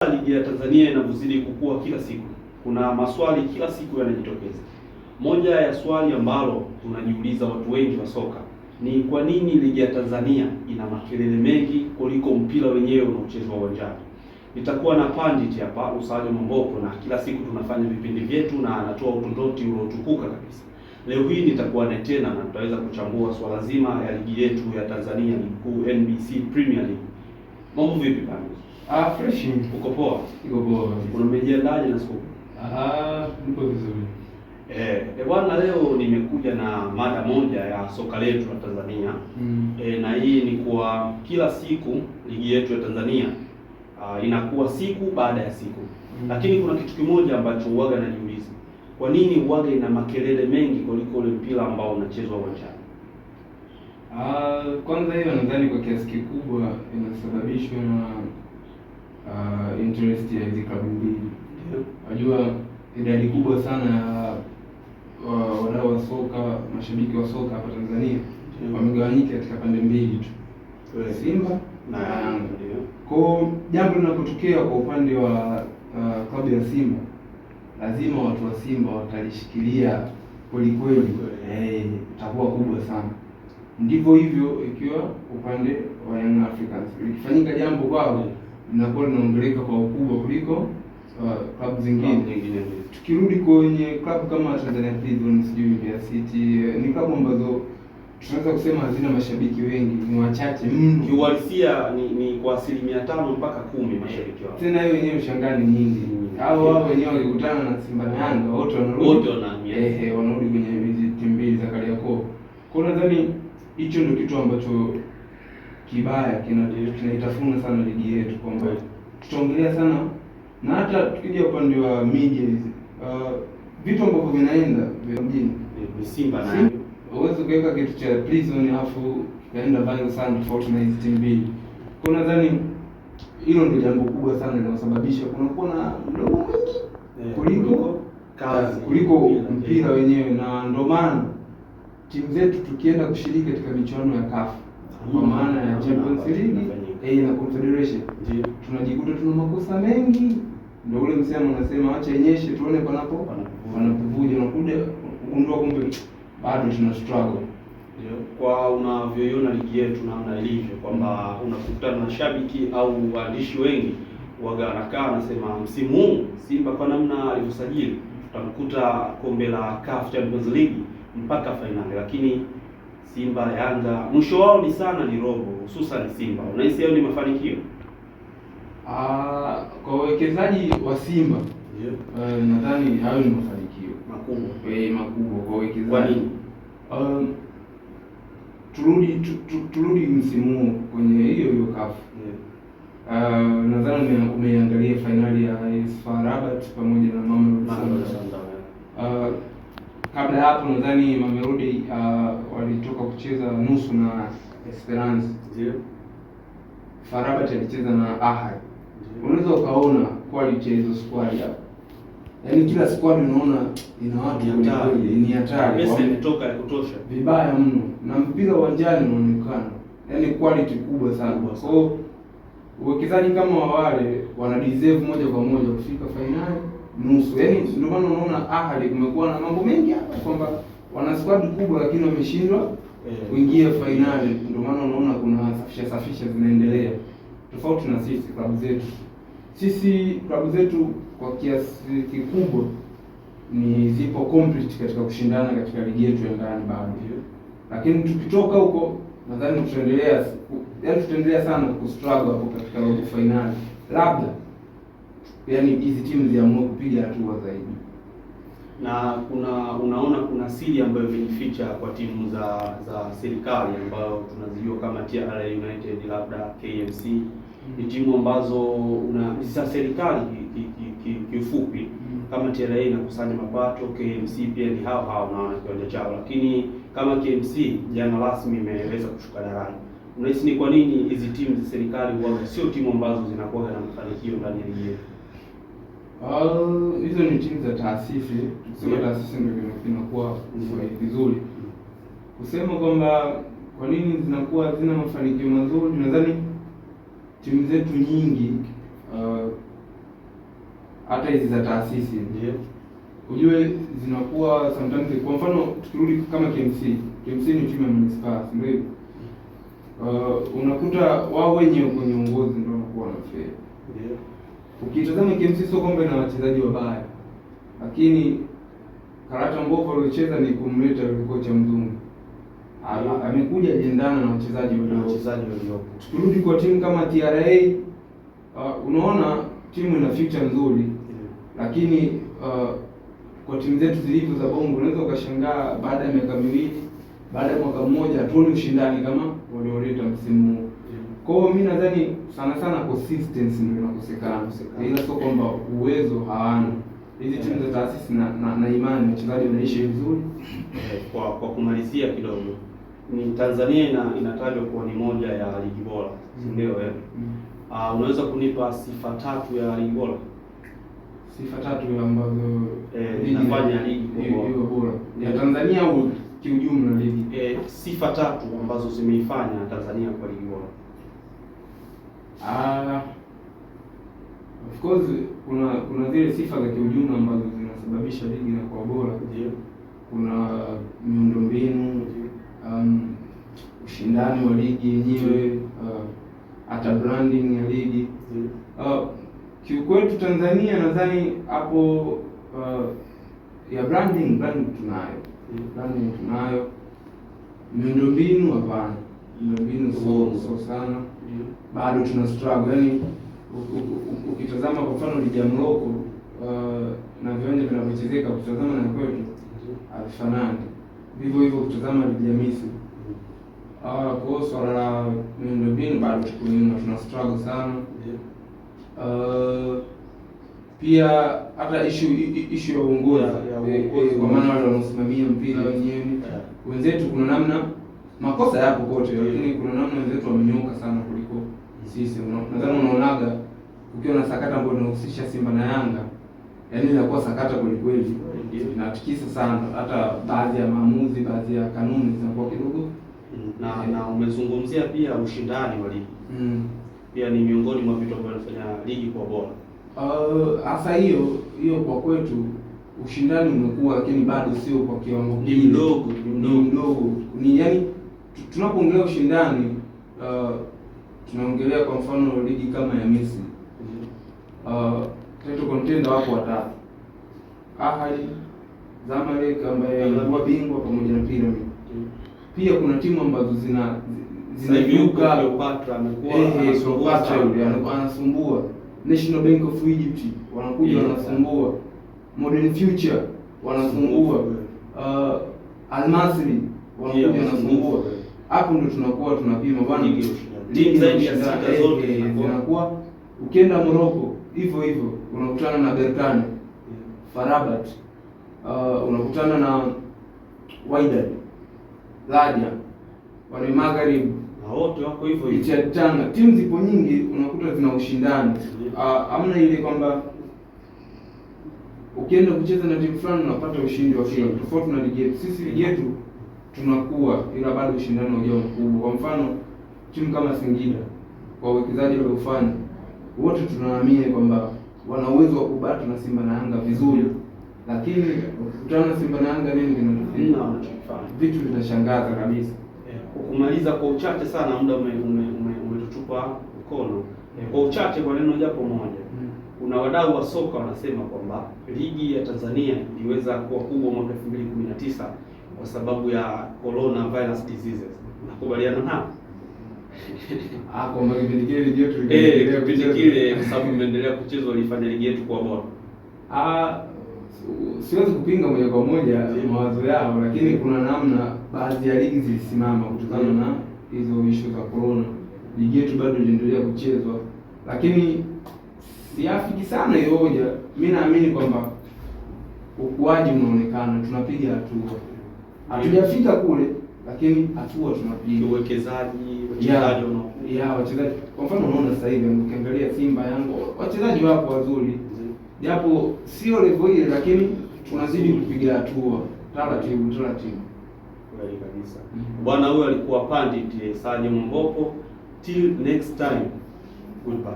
Ligi ya Tanzania inavyozidi kukua kila siku, kuna maswali kila siku yanajitokeza. Moja ya swali ambalo tunajiuliza watu wengi wa soka ni kwa nini ligi ya Tanzania ina makelele mengi kuliko mpira wenyewe unaochezwa uwanjani. Nitakuwa na pandit hapa Usajo Mambopo, na kila siku tunafanya vipindi vyetu na anatoa utondoti uliotukuka kabisa. Leo hii nitakuwa na tena na tutaweza kuchambua swala zima ya ligi yetu ya Tanzania, ligi kuu NBC Premier League. Mambo vipi bwana? Fresh. Uko poa? Niko poa. Unamejiandaje na siku? Niko vizuri. Bwana, leo nimekuja na mada moja ya soka letu la Tanzania. Na hii ni kwa kila siku ligi yetu ya Tanzania inakuwa siku baada ya siku. Lakini kuna kitu kimoja ambacho uwaga najiuliza. Kwa nini uwaga ina makelele mengi kuliko ule mpira ambao unachezwa uwanjani? Kwanza hiyo nadhani kwa kiasi kikubwa inasababishwa na interest ya hizi klabu mbili. Unajua idadi kubwa sana ya wadau wa soka, mashabiki wa soka hapa Tanzania wamegawanyika katika pande mbili tu, Simba na Yanga. Kwa jambo linapotokea kwa upande wa klabu ya Simba, lazima watu wa Simba watalishikilia kweli kweli, itakuwa kubwa sana. Ndivyo hivyo ikiwa upande wa Young Africans, likifanyika jambo kwao linakuwa linaongeleka kwa ukubwa kuliko klabu zingine. Tukirudi kwenye klabu kama Tanzania Prisons, Mbeya City, ni klabu ambazo tunaweza kusema hazina mashabiki wengi, ni wachache mno. Kiuhalisia ni kwa 5% mpaka 10 mashabiki wao. Tena hiyo wenyewe ushangani nyingi. Hao wenyewe walikutana na Simba na Yanga, wote wanarudi wanarudi kwenye hizi timu mbili za Kariakoo. Kwa nadhani hicho ndio kitu ambacho kibaya kinaitafuna sana ligi yetu, kwamba tutaongelea sana, na hata tukija upande wa media vitu ambavyo vinaenda vya mjini Simba na Yanga, uwezo kuweka kitu cha prison alafu kaenda viral sana tofauti na hizi timu mbili. Kwa nadhani hilo ndio jambo kubwa sana linalosababisha kunakuwa na mdomo mwingi kuliko mpira wenyewe, na ndio maana timu zetu tukienda kushiriki katika michuano ya CAF kwa maana ya Champions League na Confederation, tunajikuta tuna makosa mengi. Ndio ule msemo unasema acha yenyeshe tuone panapovuja, na kuja kugundua kumbe bado tuna struggle. Kwa unavyoiona ligi yetu namna ilivyo, kwamba unakutana na shabiki au waandishi wengi waga anakaa anasema msimu huu Simba kwa namna alivyosajili tutamkuta kombe la CAF Champions League mpaka finali, lakini Simba Yanga mwisho wao ni sana ni robo, hususan Simba. Unahisi hiyo ni mafanikio? Kwa wawekezaji wa Simba nadhani hayo ni mafanikio makubwa kwa wawekezaji. Kwa nini? Turudi msimu huu kwenye hiyo CAF. Nadhani umeangalia finali ya FAR Rabat pamoja na Mamelodi Sundowns. Kabla ya hapo nadhani Mamelodi walitoka kucheza nusu na Esperance. FAR Rabat alicheza na Ahly. Unaweza ukaona quality hizo squad hapo. Yaani kila squad unaona ina watu ni hatari. Pesa imetoka ya kutosha. Vibaya mno. Na mpira uwanjani unaonekana. Yaani quality kubwa sana. Kwa hiyo uwekezaji kama wale wana deserve moja kwa moja kufika finali nusu. Yaani ndio maana unaona Ahly kumekuwa na mambo mengi hapa kwamba wana squad kubwa lakini wameshindwa kuingia finali. Ndio maana unaona kuna safisha zinaendelea. Tofauti na sisi klabu zetu. Sisi klabu zetu kwa kiasi kikubwa ni zipo complete katika kushindana katika ligi yetu ya ndani bado. Lakini tukitoka huko nadhani tutaendelea sana kustruggle hapo katika robo finali. Labda yani hizi timu ziamue kupiga hatua zaidi. Na unaona kuna siri ambayo imejificha kwa timu za serikali ambayo tunazijua kama TRA United, labda KMC. Ni timu ambazo za serikali kiufupi. Kama TRA inakusanya mapato, KMC pia ni hao na kiwanja chao, lakini kama KMC jana rasmi imeweza kushuka daraja. Unahisi ni kwa nini hizi timu za serikali huwa sio timu ambazo zinakuwa na mafanikio ndani ya ligi yetu? Hizo ni timu za taasisi. Tuseme taasisi ndio inakuwa vizuri. Kusema kwamba kwa nini zinakuwa zina mafanikio mazuri, nadhani timu zetu nyingi hata hizi za taasisi ndio ujue zinakuwa sometimes, kwa mfano tukirudi kama KMC ni timu ya manispaa, ndio unakuta wao wenyewe kwenye uongozi ndio wanakuwa na fair. Ndio ukitazama KMC sio kwamba ina wachezaji wabaya, lakini karata mbovu waliocheza ni kumleta kocha mzungu. Amekuja ajiendana na wachezaji waliopo. Tukirudi kwa timu kama TRA, unaona timu ina future nzuri, lakini kwa timu zetu zilivyo za Bongo unaweza ukashangaa baada ya miaka miwili, baada ya mwaka mmoja hatuoni ushindani kama walioleta msimu huu. Kwa hiyo mimi nadhani sana consistency ndio inakosekana. Ila sio kwamba uwezo hawana. Hizi timu za taasisi na imani wachezaji wanaishi vizuri. Kwa kumalizia kidogo, ni Tanzania inatajwa kuwa ni moja ya ligi bora, ndio unaweza kunipa sifa tatu ya ligi bora? Sifa tatu ambazo inafanya ligi bora ya Tanzania au kiujumla ligi? Sifa tatu ambazo zimeifanya Tanzania kwa ligi bora. Of course kuna zile sifa za kiujumla ambazo zinasababisha ligi na kwa bora. Ndio. Kuna miundombinu, ushindani wa ligi yenyewe, hata branding ya ligi. Kiukwetu Tanzania nadhani hapo ya branding tunayo. Miundombinu hapana. Miundombinu so sana. Bado tuna struggle. Yaani ukitazama kwa mfano ligi ya Morocco na viwanja vinavyochezeka kutazama na kwetu havifanani. Vivyo hivyo kutazama ligi ya Misri. Kwa swala la miundombinu bado tuko nyuma, tuna struggle sana. Pia hata issue ya uongozi kwa maana wale wanaosimamia mpira wenyewe wenzetu, kuna namna makosa yapo kote, lakini kuna namna wenzetu wamenyoka sana kuliko sisi. Nadhani unaonaga ukiwa na sakata ambayo inahusisha Simba na Yanga, yaani inakuwa sakata kweli kweli, inatikisa sana. Hata baadhi ya maamuzi, baadhi ya kanuni zinakuwa kidogo na umezungumzia pia ushindani wa ligi. Pia ni miongoni mwa vitu ambavyo vinafanya ligi kuwa bora. Hasa hiyo kwa kwetu ushindani umekuwa, lakini bado sio kwa kiwango mdogo. Ni yaani tunapoongelea ushindani tunaongelea kwa mfano ligi kama ya Misri. Title contender wako watatu. Ahly, Zamalek ambaye alikuwa bingwa pamoja na Pyramid. Pia kuna timu ambazo zinaibuka. Amekuwa anasumbua. National Bank of Egypt wanakuja wanasumbua. Modern Future wanasumbua. Al Masry wanakuja wanasumbua. Hapo ndo tunakuwa tunapima bwana, timu zaidi ya sita zote zinakuwa. Ukienda Morocco hivyo unakutana na Berkane, Farabat, unakutana na Wydad, Raja, wale Maghrib, na wote wako hivyo. Tanga timu zipo nyingi, unakuta zina ushindani. Hamna ile kwamba ukienda kucheza na timu fulani unapata ushindi wa kila. Tofauti na ligi yetu. Sisi ligi yetu tunakuwa, ila bado ushindani haujawa mkubwa. Kwa mfano timu kama Singida, kwa uwekezaji waliofanya, wote tunaamini kwamba wana uwezo wa kubaki na Simba na Yanga vizuri, lakini ukikutana na Simba na Yanga nini wanachofanya, vitu vinashangaza kabisa. Kumaliza kwa uchache sana, muda umetutupa mkono. Kwa uchache, kwa neno japo moja, kuna wadau wa soka wanasema kwamba ligi ya Tanzania iliweza kuwa kubwa mwaka 2019 kwa sababu ya coronavirus diseases. Nakubaliana nao? Kwa kipindi kile ligi yetu kwa sababu imeendelea kuchezwa ilifanya ligi yetu kuwa bora. Siwezi kupinga moja kwa moja mawazo yao, lakini kuna namna baadhi ya ligi zilisimama kutokana na hizo issue za corona. Ligi yetu bado inaendelea kuchezwa, lakini siafiki sana hiyo hoja. Mimi naamini kwamba ukuaji unaonekana, tunapiga hatua. Hatujafika kule, lakini hatua tunapiga. Uwekezaji, wachezaji. Kwa mfano unaona sasa hivi ukiangalia Simba, Yanga, wachezaji wapo wazuri. Japo sio level ile, lakini tunazidi kupiga hatua taratibu. Kweli kabisa. Bwana huyo alikuwa Pandit Salim Mbopo. Till next time. Goodbye.